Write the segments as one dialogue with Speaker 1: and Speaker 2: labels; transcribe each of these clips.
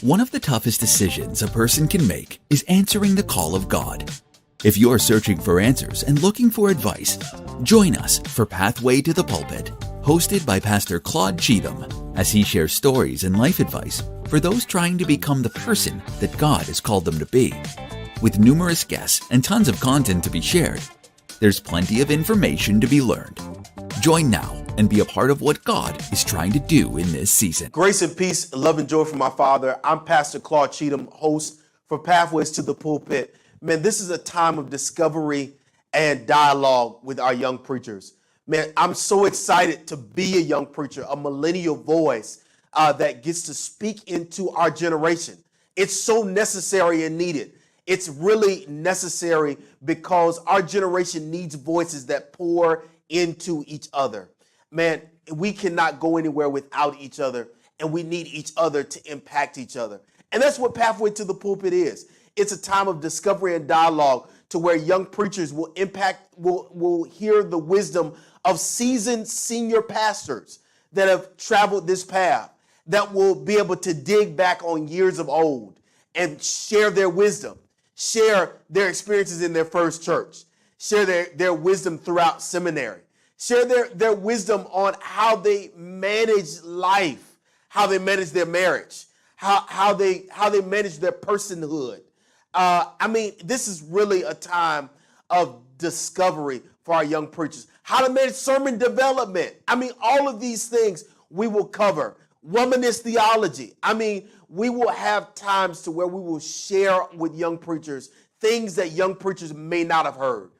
Speaker 1: One of the toughest decisions a person can make is answering the call of God. If you're searching for answers and looking for advice, join us for Pathway to the Pulpit, hosted by Pastor Claude Cheatham, as he shares stories and life advice for those trying to become the person that God has called them to be. With numerous guests and tons of content to be shared, there's plenty of information to be learned. Join now and be a part of what God is trying to do in this season.
Speaker 2: Grace and peace, love and joy from my Father. I'm Pastor Claude Cheatham, host for Pathways to the Pulpit. Man, this is a time of discovery and dialogue with our young preachers. Man, I'm so excited to be a young preacher, a millennial voice that gets to speak into our generation. It's so necessary and needed. It's really necessary because our generation needs voices that pour into each other. Man, we cannot go anywhere without each other, and we need each other to impact each other. And that's what Pathway to the Pulpit is. It's a time of discovery and dialogue to where young preachers will hear the wisdom of seasoned senior pastors that have traveled this path, that will be able to dig back on years of old and share their wisdom, share their experiences in their first church, share their wisdom throughout seminary, share their wisdom on how they manage life, how they manage their marriage, how they manage their personhood. This is really a time of discovery for our young preachers. How to manage sermon development. All of these things we will cover. Womanist theology. We will have times to where we will share with young preachers things that young preachers may not have heard.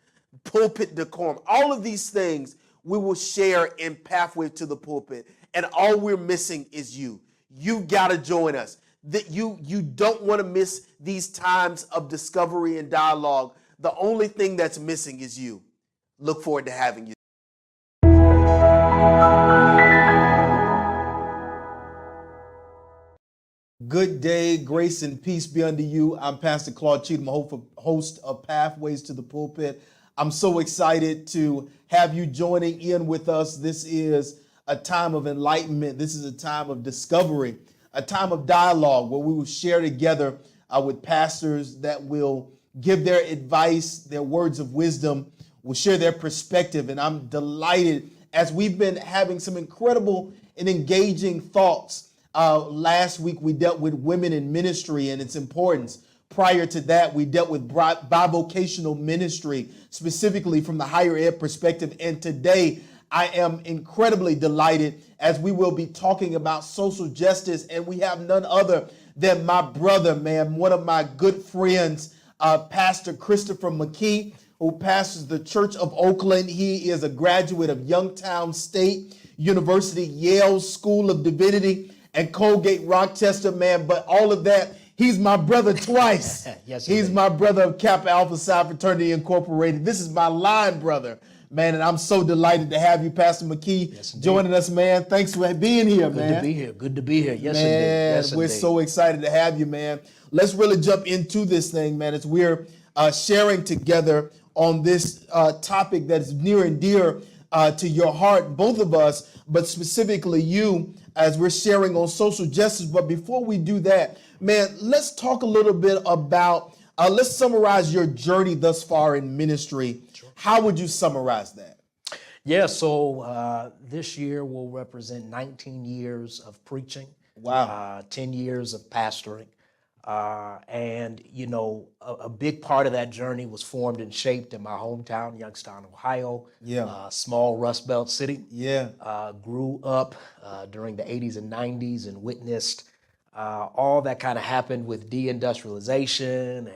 Speaker 2: Pulpit decorum. All of these things we will share in Pathway to the Pulpit. And all we're missing is you. You got to join us. You don't want to miss these times of discovery and dialogue. The only thing that's missing is you. Look forward to having you. Good day, grace and peace be unto you. I'm Pastor Claude Cheatham, host of Pathways to the Pulpit. I'm so excited to have you joining in with us. This is a time of enlightenment. This is a time of discovery, a time of dialogue where we will share together with pastors that will give their advice, their words of wisdom, will share their perspective. And I'm delighted as we've been having some incredible and engaging thoughts. Last week, we dealt with women in ministry and its importance. Prior to that, we dealt with bivocational ministry, specifically from the higher ed perspective. And today, I am incredibly delighted as we will be talking about social justice. And we have none other than my brother, man, one of my good friends, Pastor Christopher Mckee, who pastors the Church of Oakland. He is a graduate of Youngstown State University, Yale School of Divinity, and Colgate Rochester, man. But all of that, he's my brother twice. Yes, he's my brother of Kappa Alpha Psi Fraternity Incorporated. This is my line brother, man, and I'm so delighted to have you, Pastor Mckee, joining us, man. Thanks for being here, man.
Speaker 3: Good to be here. Good to be here. Yes,
Speaker 2: man,
Speaker 3: indeed. Yes,
Speaker 2: we're so excited to have you, man. Let's really jump into this thing, man, as we're sharing together on this topic that's near and dear to your heart, both of us, but specifically you, as we're sharing on social justice. But before we do that, man, let's talk a little bit about, let's summarize your journey thus far in ministry. Sure. How would you summarize that?
Speaker 3: Yeah, so this year will represent 19 years of preaching.
Speaker 2: Wow.
Speaker 3: 10 years of pastoring. And, a big part of that journey was formed and shaped in my hometown, Youngstown, Ohio.
Speaker 2: Yeah.
Speaker 3: Small Rust Belt city.
Speaker 2: Yeah.
Speaker 3: Grew up during the 80s and 90s and witnessed all that kind of happened with deindustrialization and,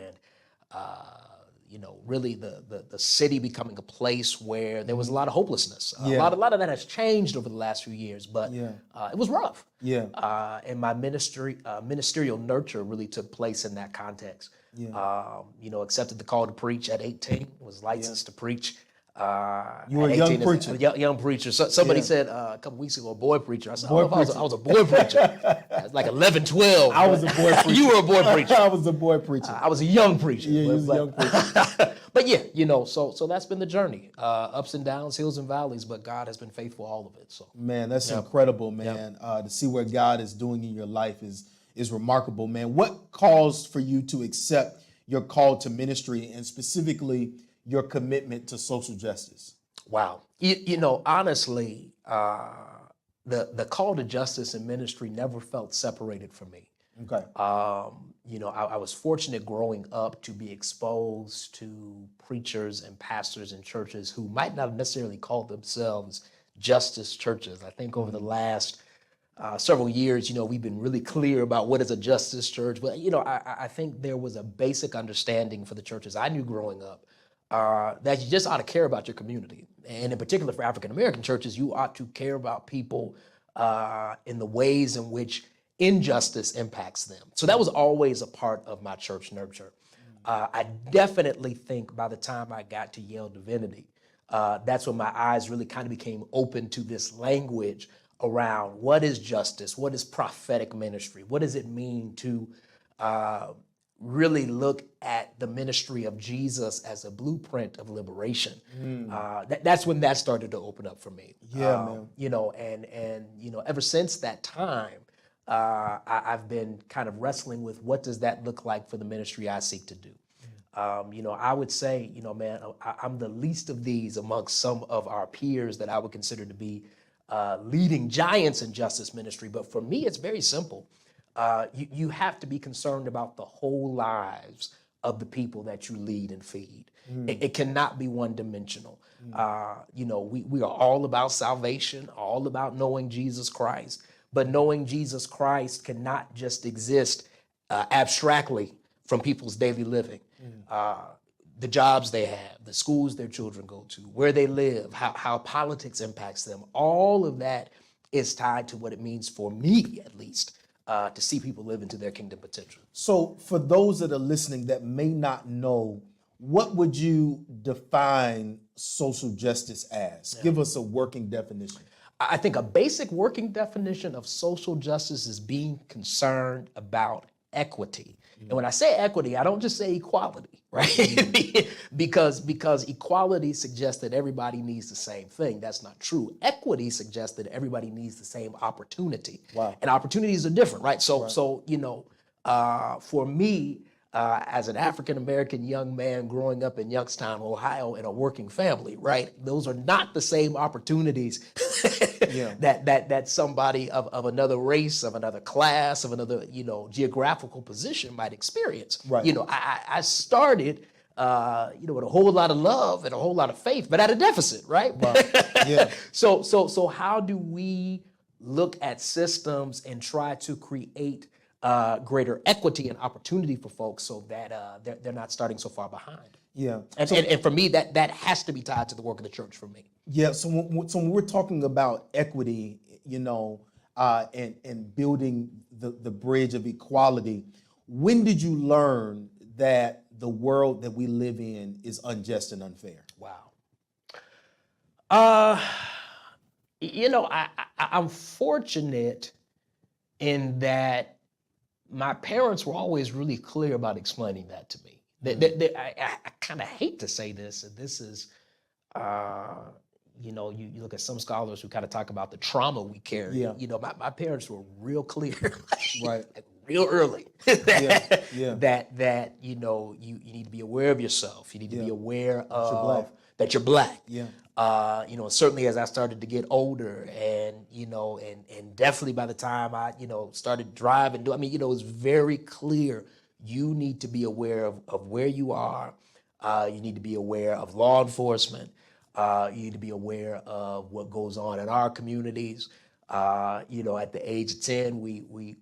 Speaker 3: really the city becoming a place where there was a lot of hopelessness. A lot of that has changed over the last few years, but it was rough.
Speaker 2: Yeah.
Speaker 3: And my ministerial nurture really took place in that context.
Speaker 2: Yeah.
Speaker 3: Accepted the call to preach at 18, was licensed to preach.
Speaker 2: You were a young preacher.
Speaker 3: Young preacher. So, somebody said a couple weeks ago, a boy preacher. I said, I was a boy preacher. I was like 11, 12.
Speaker 2: I was a boy preacher.
Speaker 3: You were a boy preacher.
Speaker 2: I was a boy preacher.
Speaker 3: I was a young preacher.
Speaker 2: Yeah, you was a young preacher.
Speaker 3: But yeah, so that's been the journey. Ups and downs, hills and valleys, but God has been faithful all of it. So
Speaker 2: man, that's incredible, man. To see where God is doing in your life is is remarkable, man. What caused for you to accept your call to ministry and specifically your commitment to social justice?
Speaker 3: Wow. Honestly, the call to justice and ministry never felt separated from me.
Speaker 2: Okay.
Speaker 3: I was fortunate growing up to be exposed to preachers and pastors in churches who might not necessarily call themselves justice churches. I think over the last several years, we've been really clear about what is a justice church. But, I think there was a basic understanding for the churches I knew growing up that you just ought to care about your community. And in particular for African-American churches, you ought to care about people in the ways in which injustice impacts them. So that was always a part of my church nurture. I definitely think by the time I got to Yale Divinity, that's when my eyes really kind of became open to this language around what is justice, what is prophetic ministry, what does it mean to really look at the ministry of Jesus as a blueprint of liberation. That's when that started to open up for me.
Speaker 2: Yeah,
Speaker 3: man. And ever since that time, I've been kind of wrestling with what does that look like for the ministry I seek to do. I would say, man, I'm the least of these amongst some of our peers that I would consider to be leading giants in justice ministry. But for me, it's very simple. You have to be concerned about the whole lives of the people that you lead and feed. It cannot be one dimensional. We are all about salvation, all about knowing Jesus Christ, but knowing Jesus Christ cannot just exist abstractly from people's daily living. The jobs they have, the schools their children go to, where they live, how politics impacts them. All of that is tied to what it means for me, at least, to see people live into their kingdom potential.
Speaker 2: So for those that are listening that may not know, what would you define social justice as? Give us a working definition.
Speaker 3: I think a basic working definition of social justice is being concerned about equity. And when I say equity, I don't just say equality, right? because equality suggests that everybody needs the same thing. That's not true. Equity suggests that everybody needs the same opportunity.
Speaker 2: Wow.
Speaker 3: And opportunities are different, right? So for me, as an African-American young man growing up in Youngstown, Ohio, in a working family, right? Those are not the same opportunities that somebody of another race, of another class, of another, geographical position might experience.
Speaker 2: Right.
Speaker 3: I started, with a whole lot of love and a whole lot of faith, but at a deficit, right?
Speaker 2: Wow. Yeah.
Speaker 3: So how do we look at systems and try to create greater equity and opportunity for folks so that they're not starting so far behind?
Speaker 2: Yeah.
Speaker 3: And for me, that has to be tied to the work of the church for me.
Speaker 2: Yeah. So when we're talking about equity, and building the bridge of equality, when did you learn that the world that we live in is unjust and unfair?
Speaker 3: Wow. I'm fortunate in that my parents were always really clear about explaining that to me. I kind of hate to say this, and this is, you look at some scholars who kind of talk about the trauma we carry.
Speaker 2: Yeah.
Speaker 3: My parents were real clear,
Speaker 2: Right.
Speaker 3: real early,
Speaker 2: Yeah.
Speaker 3: that you need to be aware of yourself. You need to be aware of that you're black.
Speaker 2: Yeah.
Speaker 3: Certainly as I started to get older and definitely by the time I, started driving, it was very clear you need to be aware of where you are. You need to be aware of law enforcement. You need to be aware of what goes on in our communities. At the age of 10, we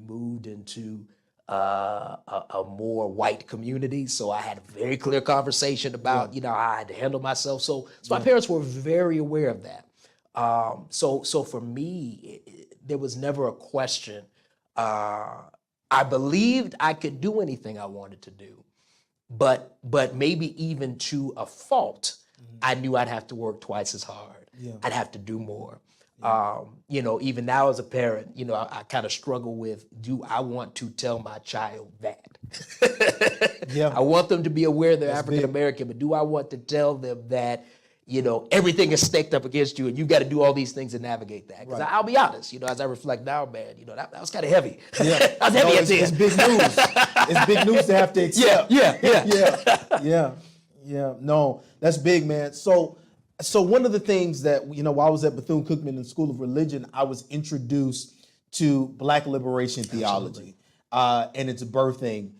Speaker 3: moved into a more white community. So I had a very clear conversation about, how I had to handle myself. So my parents were very aware of that. So for me, there was never a question. I believed I could do anything I wanted to do, but maybe even to a fault, I knew I'd have to work twice as hard.
Speaker 2: Yeah.
Speaker 3: I'd have to do more. Even now as a parent, I kind of struggle with, do I want to tell my child that?
Speaker 2: Yeah.
Speaker 3: I want them to be aware they're African American, but do I want to tell them that, everything is staked up against you and you got to do all these things to navigate that. Because I'll be honest, as I reflect now, man, that was kind of heavy.
Speaker 4: Yeah.
Speaker 3: That was heavy at the
Speaker 4: It's
Speaker 3: end.
Speaker 4: big news. It's big news to have to accept. Yeah. No, that's big, man. So one of the things that, while I was at Bethune-Cookman in the School of Religion, I was introduced to Black liberation theology and its birthing.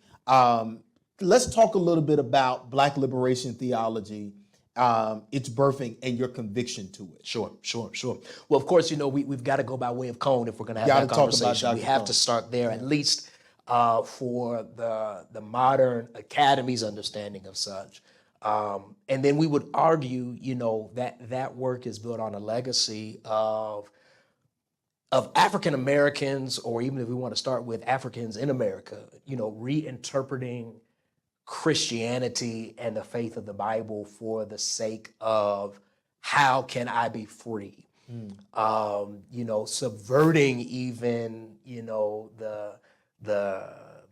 Speaker 4: Let's talk a little bit about Black liberation theology, its birthing, and your conviction to it.
Speaker 3: Sure. Well, of course, we've got to go by way of Cone if we're going to have that conversation. We have to start there, at least for the modern academy's understanding of such. And then we would argue, that work is built on a legacy of African Americans, or even if we want to start with Africans in America, reinterpreting Christianity and the faith of the Bible for the sake of how can I be free? Subverting even,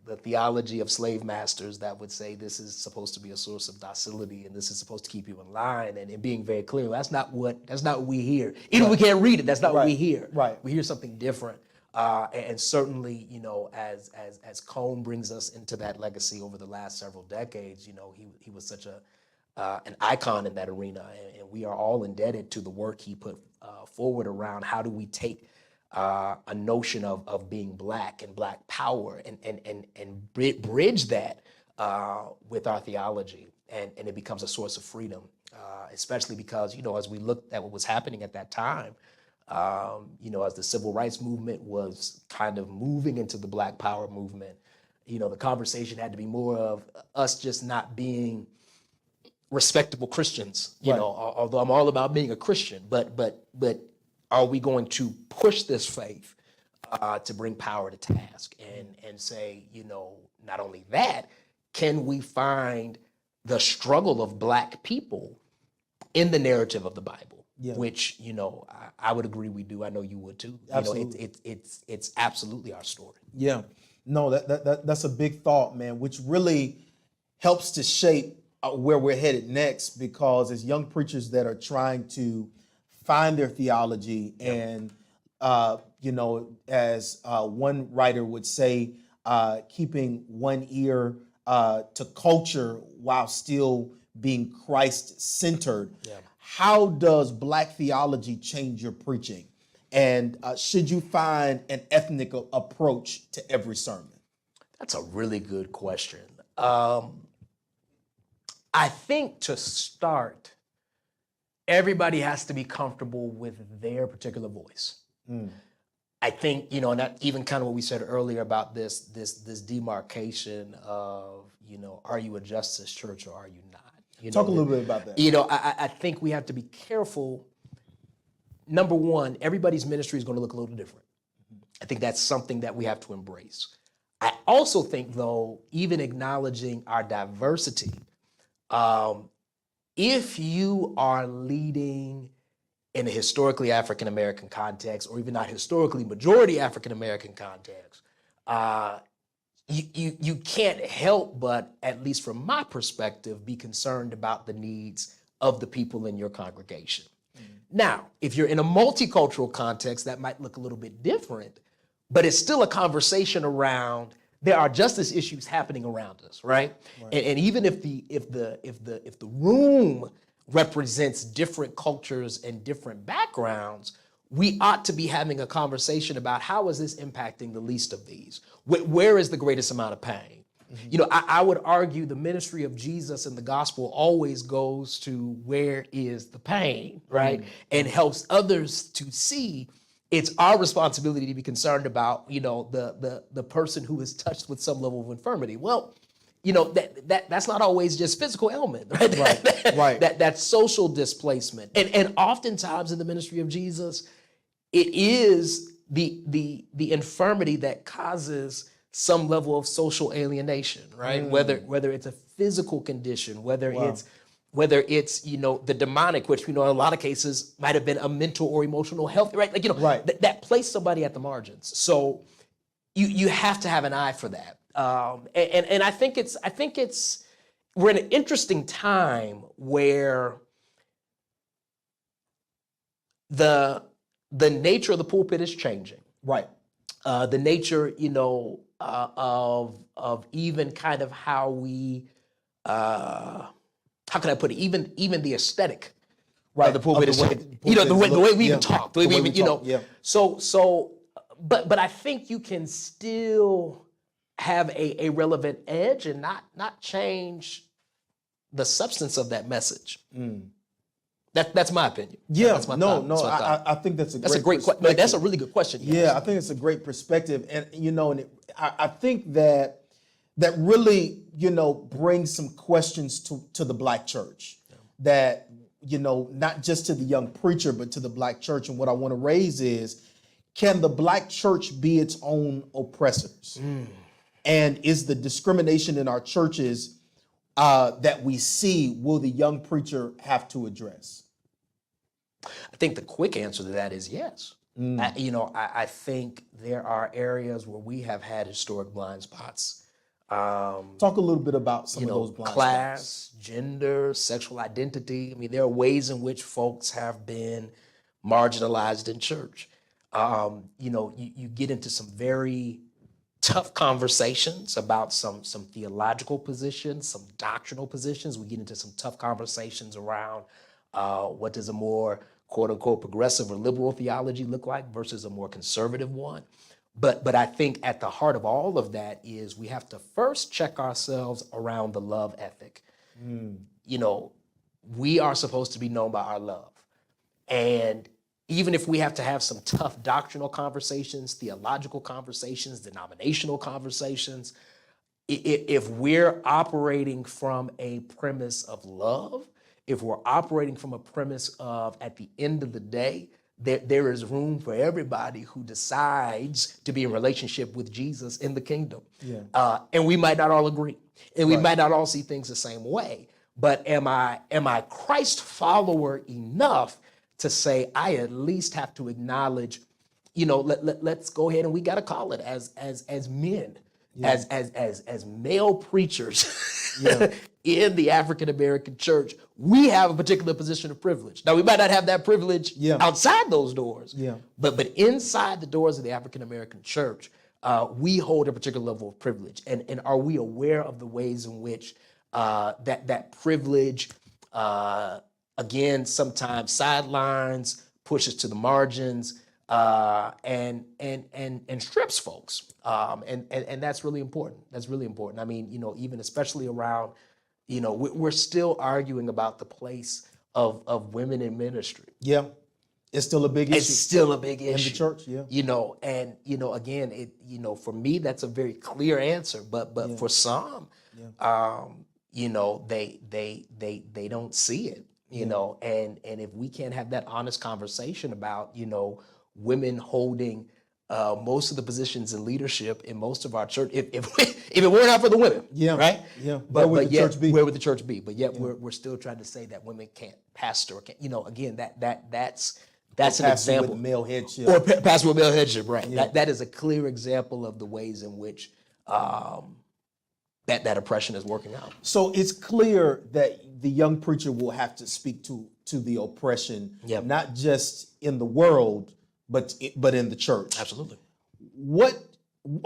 Speaker 3: the theology of slave masters that would say this is supposed to be a source of docility and this is supposed to keep you in line, and being very clear, that's not what we hear. Even if we can't read it, that's not what we hear.
Speaker 4: Right.
Speaker 3: We hear something different. And certainly, as Cone brings us into that legacy over the last several decades, he was such an icon in that arena, and we are all indebted to the work he put forward around how do we take a notion of being Black and Black power and bridge that with our theology, and it becomes a source of freedom, especially because, as we looked at what was happening at that time, as the civil rights movement was kind of moving into the Black power movement, the conversation had to be more of us just not being respectable Christians, although I'm all about being a Christian, but are we going to push this faith to bring power to task and say, not only that, can we find the struggle of Black people in the narrative of the Bible? Yeah. Which, I would agree we do. I know you would too.
Speaker 4: Absolutely.
Speaker 3: It's absolutely our story.
Speaker 4: Yeah. No, that's a big thought, man, which really helps to shape where we're headed next, because as young preachers that are trying to find their theology and, as one writer would say, keeping one ear to culture while still being Christ-centered. Yeah. How does Black theology change your preaching? And should you find an ethnic approach to every sermon?
Speaker 3: That's a really good question. I think to start, everybody has to be comfortable with their particular voice. I think, and that even kind of what we said earlier about this demarcation of, are you a justice church or are you not?
Speaker 4: Talk a little bit about that.
Speaker 3: I think we have to be careful. Number one, everybody's ministry is going to look a little different. I think that's something that we have to embrace. I also think, though, even acknowledging our diversity, if you are leading in a historically African-American context, or even not historically majority African-American context, you can't help but, at least from my perspective, be concerned about the needs of the people in your congregation. Now, if you're in a multicultural context, that might look a little bit different, but it's still a conversation around there are justice issues happening around us, right? And even if the room represents different cultures and different backgrounds, we ought to be having a conversation about how is this impacting the least of these? Where is the greatest amount of pain? I would argue the ministry of Jesus and the gospel always goes to where is the pain, right? And helps others to see it's our responsibility to be concerned about, the person who is touched with some level of infirmity. Well, that's not always just physical ailment, right?
Speaker 4: Right.
Speaker 3: That's social displacement. And oftentimes in the ministry of Jesus, it is the infirmity that causes some level of social alienation, right? Whether it's a physical condition, whether it's the demonic, which in a lot of cases might have been a mental or emotional health, right? That placed somebody at the margins. So you have to have an eye for that. And I think we're in an interesting time where the nature of the pulpit is changing.
Speaker 4: Right.
Speaker 3: The nature, of even kind of how we, how can I put it? Even the aesthetic of the pulpit is changing. The way we even talk, the way we even,
Speaker 4: Yeah.
Speaker 3: So, but I think you can still have a relevant edge and not change the substance of that message. That's my opinion.
Speaker 4: Yeah,
Speaker 3: That's my
Speaker 4: no,
Speaker 3: thought.
Speaker 4: no,
Speaker 3: That's my thought.
Speaker 4: I think that's a
Speaker 3: That's a
Speaker 4: great
Speaker 3: great question.
Speaker 4: perspective.
Speaker 3: That's a really good question.
Speaker 4: Yeah, I think it's a great perspective, and I think that really brings some questions to the Black church, that not just to the young preacher but to the Black church. And what I want to raise is, can the Black church be its own oppressors? And is the discrimination in our churches that we see, will the young preacher have to address?
Speaker 3: I think the quick answer to that is yes. I think there are areas where we have had historic blind spots.
Speaker 4: Talk a little bit about some of those blind
Speaker 3: class,
Speaker 4: spots.
Speaker 3: gender, sexual identity. I mean, there are ways in which folks have been marginalized in church. You get into some very tough conversations about some theological positions, some doctrinal positions. We get into some tough conversations around what does a more quote unquote progressive or liberal theology look like versus a more conservative one. But I think at the heart of all of that is we have to first check ourselves around the love ethic. We are supposed to be known by our love. And even if we have to have some tough doctrinal conversations, theological conversations, denominational conversations, if we're operating from a premise of love, if we're operating from a premise of, at the end of the day, there is room for everybody who decides to be in relationship with Jesus in the kingdom. And we might not all agree, and we might not all see things the same way, but am I Christ follower enough to say I at least have to acknowledge, let's go ahead and we got to call it as men, as male preachers in the African American church, we have a particular position of privilege. Now we might not have that privilege outside those doors, but inside the doors of the African American church, we hold a particular level of privilege. And are we aware of the ways in which that privilege, again, sometimes sidelines, pushes to the margins, and strips folks, and that's really important. That's really important. I mean, even especially around, we're still arguing about the place of women in ministry.
Speaker 4: Yeah, it's still a big issue.
Speaker 3: It's still a big issue
Speaker 4: in the church. Yeah,
Speaker 3: again, for me, that's a very clear answer. But for some, they don't see it. And if we can't have that honest conversation about, women holding most of the positions in leadership in most of our church, if it were not for the women, right?
Speaker 4: Yeah.
Speaker 3: But
Speaker 4: Where would the church be?
Speaker 3: Where would the church be? But yet we're still trying to say that women can't pastor. Again, that's an example.
Speaker 4: With male headship.
Speaker 3: Or pastor with male headship, right? Yeah. That is a clear example of the ways in which that oppression is working out.
Speaker 4: So it's clear that the young preacher will have to speak to the oppression, not just in the world, but in the church.
Speaker 3: Absolutely.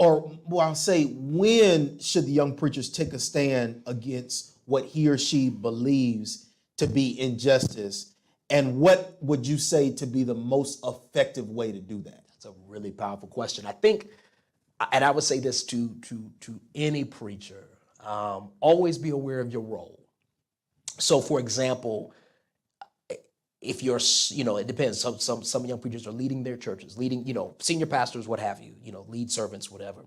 Speaker 4: I'll say, when should the young preachers take a stand against what he or she believes to be injustice? And what would you say to be the most effective way to do that?
Speaker 3: That's a really powerful question. I think, and I would say this to any preacher, always be aware of your role. So, for example, if you're, it depends. Some young preachers are leading their churches, leading, senior pastors, what have you, lead servants, whatever.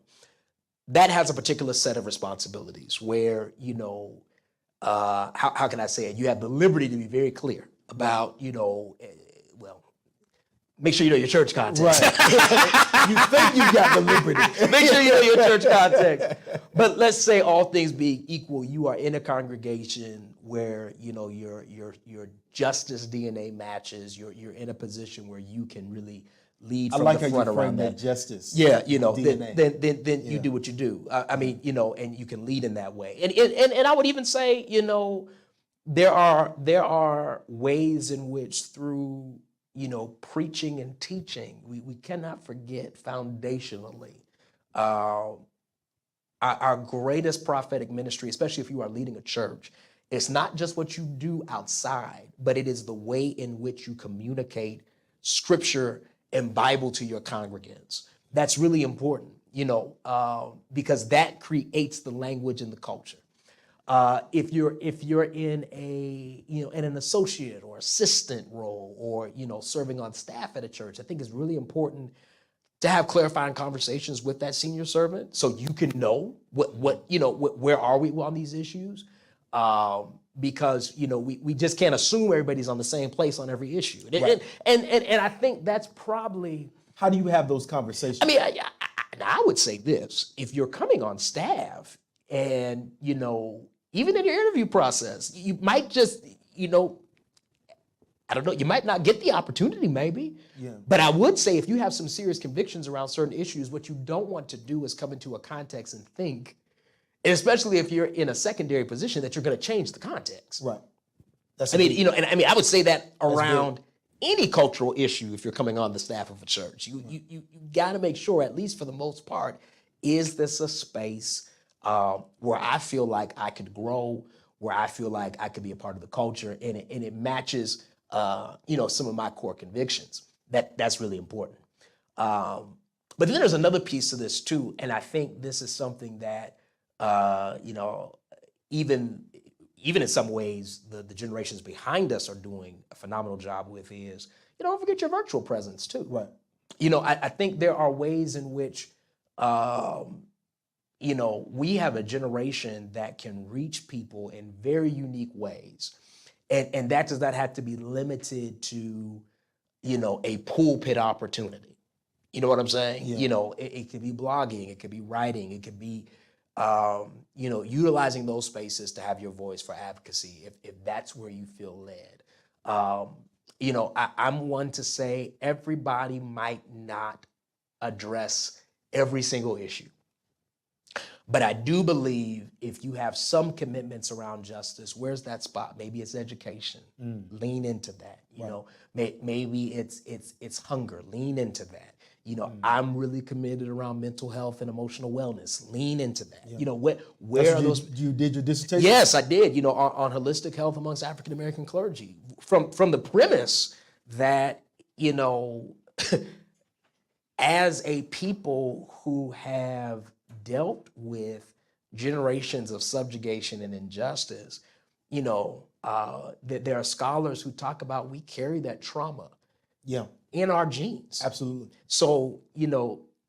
Speaker 3: That has a particular set of responsibilities where, how can I say it? You have the liberty to be very clear about, make sure you know your church context.
Speaker 4: Right. You think you got the liberty.
Speaker 3: Make sure you know your church context. But let's say all things being equal, you are in a congregation where, your justice DNA matches. You're in a position where you can really lead from the front around that
Speaker 4: justice.
Speaker 3: Yeah,
Speaker 4: DNA.
Speaker 3: then you do what you do. And you can lead in that way. And I would even say, there are ways in which through preaching and teaching, we cannot forget foundationally, our greatest prophetic ministry, especially if you are leading a church, it's not just what you do outside, but it is the way in which you communicate scripture and Bible to your congregants. That's really important, because that creates the language and the culture. If you're in in an associate or assistant role, or serving on staff at a church, I think it's really important to have clarifying conversations with that senior servant, so you can know where are we on these issues, because we just can't assume everybody's on the same place on every issue,
Speaker 4: Right.
Speaker 3: and I think that's probably.
Speaker 4: How do you have those conversations?
Speaker 3: I mean, I would say this: if you're coming on staff, and even in your interview process, you might just I don't know, you might not get the opportunity maybe, but I would say if you have some serious convictions around certain issues, what you don't want to do is come into a context and think, and especially if you're in a secondary position, that you're going to change the context.
Speaker 4: Right.
Speaker 3: I would say that around any cultural issue, if you're coming on the staff of a church, you got to make sure, at least for the most part, is this a space where I feel like I could grow, where I feel like I could be a part of the culture, and it matches some of my core convictions. That's really important. But then there's another piece to this too, and I think this is something that even in some ways the generations behind us are doing a phenomenal job with is, don't forget your virtual presence too.
Speaker 4: Right.
Speaker 3: I think there are ways in which we have a generation that can reach people in very unique ways. And that does not have to be limited to, a pulpit opportunity. You know what I'm saying?
Speaker 4: Yeah.
Speaker 3: It could be blogging, it could be writing, it could be, utilizing those spaces to have your voice for advocacy, if that's where you feel led. I'm one to say everybody might not address every single issue. But I do believe if you have some commitments around justice, where's that spot? Maybe it's education. Lean into that. Maybe it's hunger. Lean into that. I'm really committed around mental health and emotional wellness. Lean into that.
Speaker 4: Yeah.
Speaker 3: Where are those?
Speaker 4: You did your dissertation?
Speaker 3: Yes, I did. On holistic health amongst African American clergy, from the premise that as a people who have dealt with generations of subjugation and injustice, that there are scholars who talk about we carry that trauma in our genes.
Speaker 4: Absolutely.
Speaker 3: So,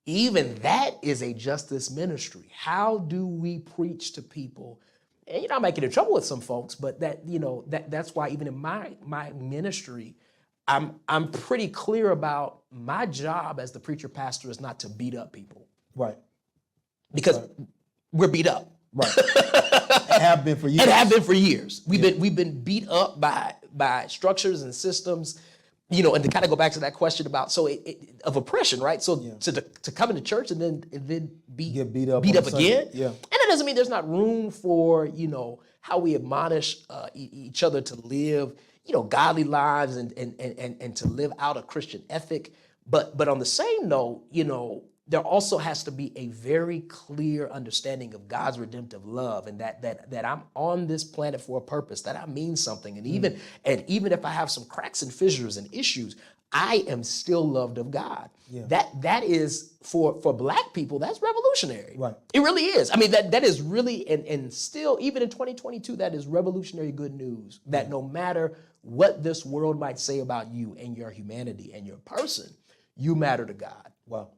Speaker 3: even that is a justice ministry. How do we preach to people? And I might get in trouble with some folks, but that's why even in my ministry, I'm pretty clear about my job as the preacher pastor is not to beat up people.
Speaker 4: Right.
Speaker 3: Because we're beat up.
Speaker 4: Right. And have been for years.
Speaker 3: And have been for years. We've been beat up by structures and systems, and to kind of go back to that question about of oppression, right? So to come into church and then
Speaker 4: get beat up
Speaker 3: again.
Speaker 4: Yeah.
Speaker 3: And that doesn't mean there's not room for, how we admonish each other to live, godly lives and to live out a Christian ethic. But on the same note, there also has to be a very clear understanding of God's redemptive love, and that I'm on this planet for a purpose, that I mean something. And even if I have some cracks and fissures and issues, I am still loved of God.
Speaker 4: Yeah.
Speaker 3: That is for Black people, that's revolutionary.
Speaker 4: Right.
Speaker 3: It really is. I mean, that is really, and still, even in 2022, that is revolutionary good news, that no matter what this world might say about you and your humanity and your person, you matter to God.
Speaker 4: Wow.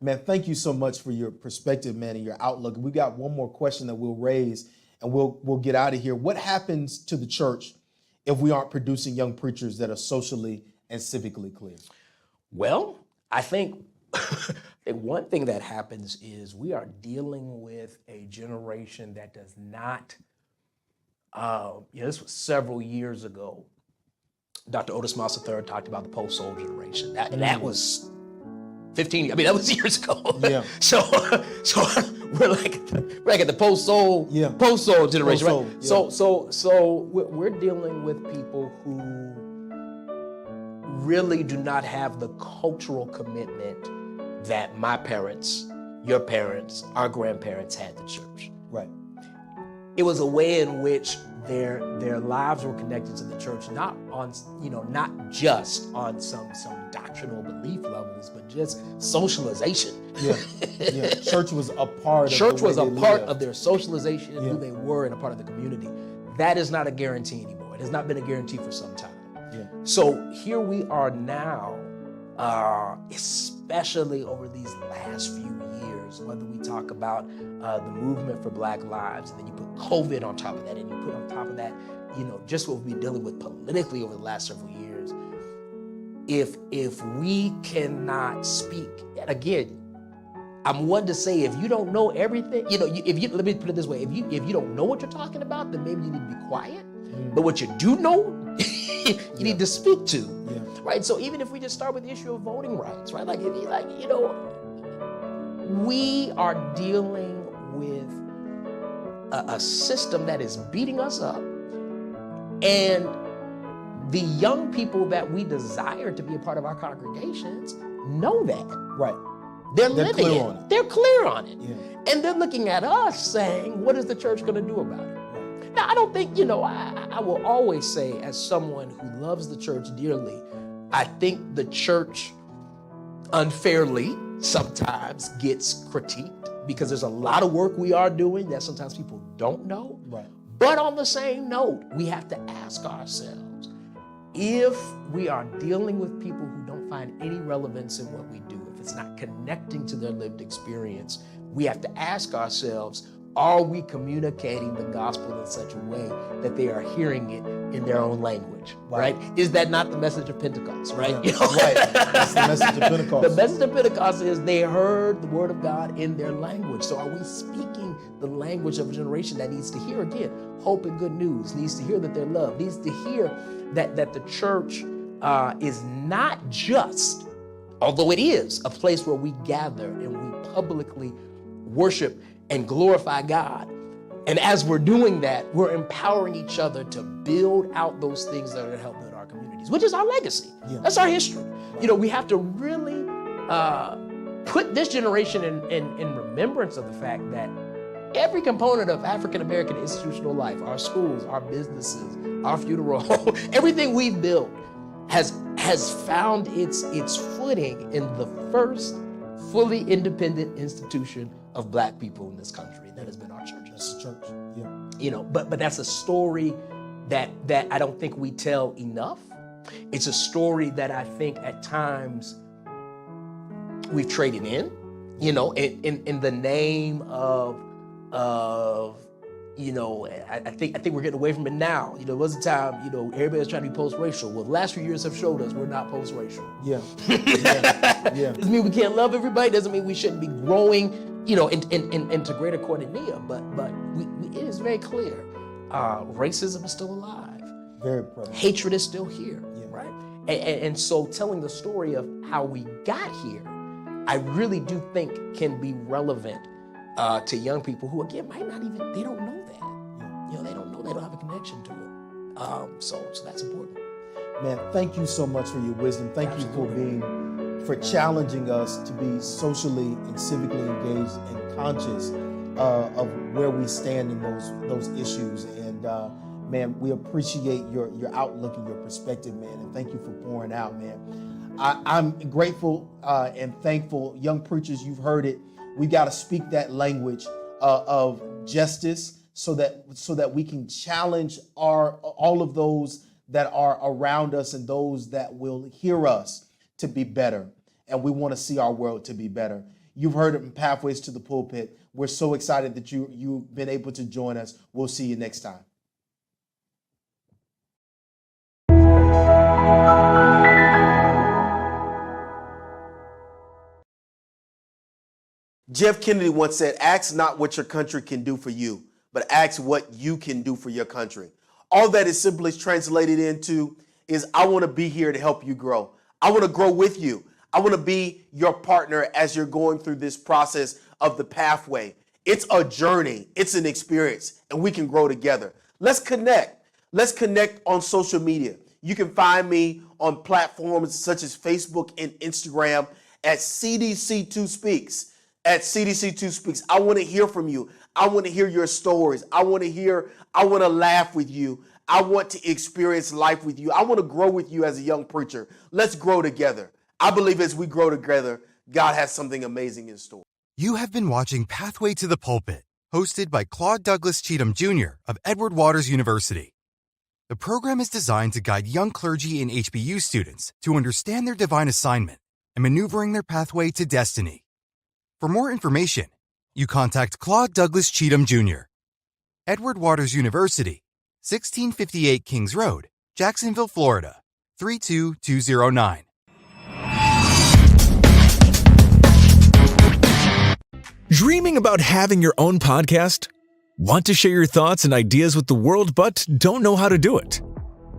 Speaker 4: Man, thank you so much for your perspective, man, and your outlook. We got one more question that we'll raise and we'll get out of here. What happens to the church if we aren't producing young preachers that are socially and civically clear?
Speaker 3: Well, I think one thing that happens is we are dealing with a generation that does not, this was several years ago. Dr. Otis Mouse III talked about the post-soul generation. That was 15, that was years ago.
Speaker 4: Yeah.
Speaker 3: So we're like at the post-soul generation,
Speaker 4: Post-soul,
Speaker 3: right?
Speaker 4: yeah.
Speaker 3: So we're dealing with people who really do not have the cultural commitment that my parents, your parents, our grandparents had to church.
Speaker 4: Right.
Speaker 3: It was a way in which their lives were connected to the church, not on, not just on some doctrinal belief levels, but just socialization.
Speaker 4: Yeah. Yeah. Church was a part
Speaker 3: Church
Speaker 4: of the way
Speaker 3: was a
Speaker 4: they
Speaker 3: part
Speaker 4: lived.
Speaker 3: of their socialization and
Speaker 4: Yeah.
Speaker 3: who they were and a part of the community. That is not a guarantee anymore. It has not been a guarantee for some time.
Speaker 4: Yeah.
Speaker 3: So here we are now, especially over these last few years, whether we talk about the movement for Black lives, and then you put COVID on top of that, and you put on top of that, just what we've been dealing with politically over the last several years. If we cannot speak, and again, I'm one to say, if you don't know everything, let me put it this way, if you don't know what you're talking about, then maybe you need to be quiet. But what you do know, you need to speak to, right? So even if we just start with the issue of voting rights, right? We are dealing with a system that is beating us up, and the young people that we desire to be a part of our congregations know that.
Speaker 4: Right.
Speaker 3: They're living
Speaker 4: clear
Speaker 3: it.
Speaker 4: on it.
Speaker 3: They're clear on it.
Speaker 4: Yeah.
Speaker 3: And they're looking at us saying, what is the church going to do about it?
Speaker 4: Right.
Speaker 3: Now, I don't think, I will always say, as someone who loves the church dearly, I think the church unfairly sometimes gets critiqued because there's a lot of work we are doing that sometimes people don't know.
Speaker 4: Right.
Speaker 3: But on the same note, we have to ask ourselves, if we are dealing with people who don't find any relevance in what we do, if it's not connecting to their lived experience, we have to ask ourselves, are we communicating the gospel in such a way that they are hearing it in their own language, right? Is that not the message of Pentecost, right?
Speaker 4: Yeah. Right. That's the message of Pentecost.
Speaker 3: The message of Pentecost is they heard the word of God in their language. So are we speaking the language of a generation that needs to hear, again, hope and good news, needs to hear that they're loved, needs to hear that the church is not just, although it is, a place where we gather and we publicly worship and glorify God. And as we're doing that, we're empowering each other to build out those things that are going to help build our communities, which is our legacy.
Speaker 4: Yeah.
Speaker 3: That's our history. We have to really put this generation in remembrance of the fact that every component of African-American institutional life, our schools, our businesses, our funeral home, everything we've built has found its footing in the first fully independent institution of Black people in this country, and that has been our churches.
Speaker 4: That's the church. Yeah.
Speaker 3: But that's a story that I don't think we tell enough. It's a story that I think at times we've traded in the name of I think we're getting away from it now. There was a time, everybody was trying to be post-racial. Well, the last few years have showed us we're not post-racial.
Speaker 4: Yeah. Yeah.
Speaker 3: Doesn't mean we can't love everybody. Doesn't mean we shouldn't be growing, into greater koinonia. But it is very clear, racism is still alive.
Speaker 4: Very prevalent.
Speaker 3: Hatred is still here,
Speaker 4: Yeah.
Speaker 3: right? And so telling the story of how we got here, I really do think can be relevant to young people who, again, might not even, they don't know that. They don't know, they don't have a connection to it. So that's important.
Speaker 4: Man, thank you so much for your wisdom. Thank you for challenging us to be socially and civically engaged and conscious of where we stand in those issues. And man, we appreciate your outlook and your perspective, man. And thank you for pouring out, man. I'm grateful and thankful. Young preachers, you've heard it. We got to speak that language of justice so that we can challenge all of those that are around us and those that will hear us to be better. And we want to see our world to be better. You've heard it in Pathways to the Pulpit. We're so excited that you've been able to join us. We'll see you next time.
Speaker 2: Jeff Kennedy once said, ask not what your country can do for you, but ask what you can do for your country. All that is simply translated into is I want to be here to help you grow. I want to grow with you. I want to be your partner as you're going through this process of the pathway. It's a journey. It's an experience, and we can grow together. Let's connect. Let's connect on social media. You can find me on platforms such as Facebook and Instagram at CDC2 Speaks. At CDC2 Speaks. I want to hear from you. I want to hear your stories. I want to laugh with you. I want to experience life with you. I want to grow with you as a young preacher. Let's grow together. I believe as we grow together, God has something amazing in store.
Speaker 5: You have been watching Pathway to the Pulpit, hosted by Claude Douglas Cheatham Jr. of Edward Waters University. The program is designed to guide young clergy and HBU students to understand their divine assignment and maneuvering their pathway to destiny. For more information, you contact Claude Douglas Cheatham Jr. Edward Waters University, 1658 Kings Road, Jacksonville, Florida, 32209.
Speaker 6: Dreaming about having your own podcast? Want to share your thoughts and ideas with the world but don't know how to do it?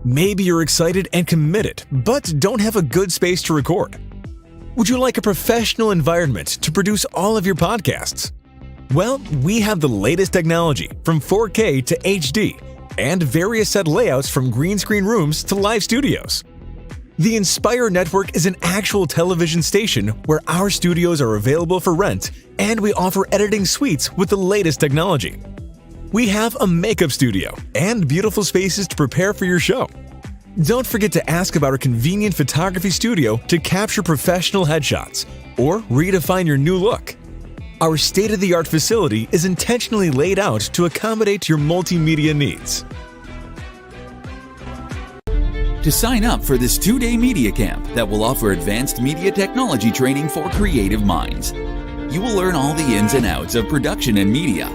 Speaker 6: Maybe you're excited and committed but don't have a good space to record. Would you like a professional environment to produce all of your podcasts? Well, we have the latest technology from 4K to HD and various set layouts from green screen rooms to live studios. The Inspire Network is an actual television station where our studios are available for rent and we offer editing suites with the latest technology. We have a makeup studio and beautiful spaces to prepare for your show. Don't forget to ask about our convenient photography studio to capture professional headshots or redefine your new look. Our state-of-the-art facility is intentionally laid out to accommodate your multimedia needs.
Speaker 1: To sign up for this 2-day media camp that will offer advanced media technology training for creative minds, you will learn all the ins and outs of production and media.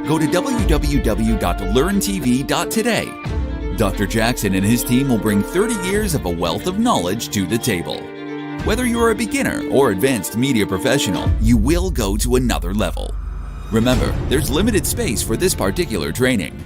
Speaker 1: Go to www.learntv.today. Dr. Jackson and his team will bring 30 years of a wealth of knowledge to the table. Whether you're a beginner or advanced media professional, you will go to another level. Remember, there's limited space for this particular training.